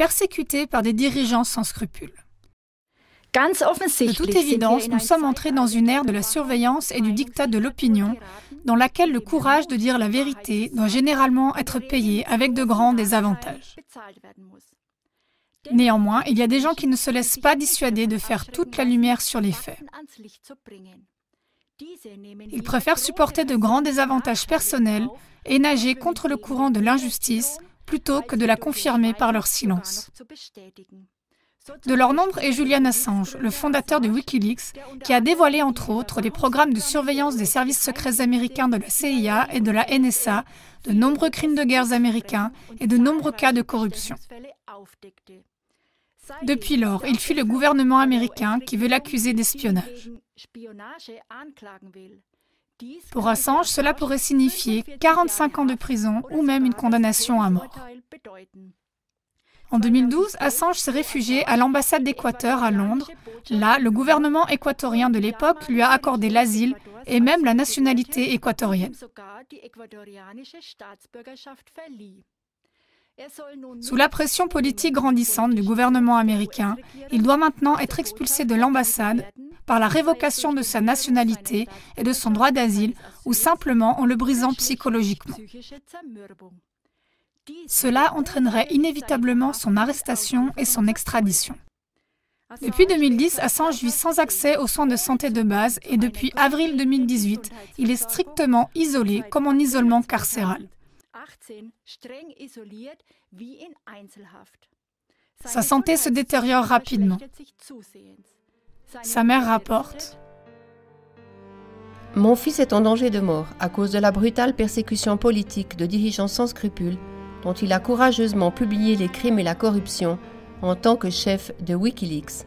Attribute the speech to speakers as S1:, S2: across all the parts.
S1: persécutés par des dirigeants sans scrupules.
S2: De toute évidence, nous sommes entrés dans une ère de la surveillance et du diktat de l'opinion, dans laquelle le courage de dire la vérité doit généralement être payé avec de grands désavantages. Néanmoins, il y a des gens qui ne se laissent pas dissuader de faire toute la lumière sur les faits. Ils préfèrent supporter de grands désavantages personnels et nager contre le courant de l'injustice plutôt que de la confirmer par leur silence. De leur nombre est Julian Assange, le fondateur de Wikileaks, qui a dévoilé entre autres des programmes de surveillance des services secrets américains de la CIA et de la NSA, de nombreux crimes de guerre américains et de nombreux cas de corruption. Depuis lors, il fuit le gouvernement américain qui veut l'accuser d'espionnage. Pour Assange, cela pourrait signifier 45 ans de prison ou même une condamnation à mort. En 2012, Assange s'est réfugié à l'ambassade d'Équateur à Londres. Là, le gouvernement équatorien de l'époque lui a accordé l'asile et même la nationalité équatorienne. Sous la pression politique grandissante du gouvernement américain, il doit maintenant être expulsé de l'ambassade par la révocation de sa nationalité et de son droit d'asile ou simplement en le brisant psychologiquement. Cela entraînerait inévitablement son arrestation et son extradition. Depuis 2010, Assange vit sans accès aux soins de santé de base et depuis avril 2018, il est strictement isolé comme en isolement carcéral. Sa santé se détériore rapidement. Sa mère rapporte :
S3: Mon fils est en danger de mort à cause de la brutale persécution politique de dirigeants sans scrupules dont il a courageusement publié les crimes et la corruption en tant que chef de Wikileaks.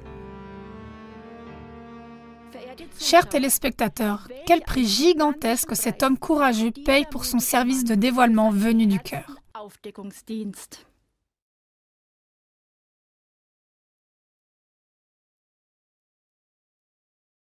S1: Chers téléspectateurs, quel prix gigantesque cet homme courageux paye pour son service de dévoilement venu du cœur.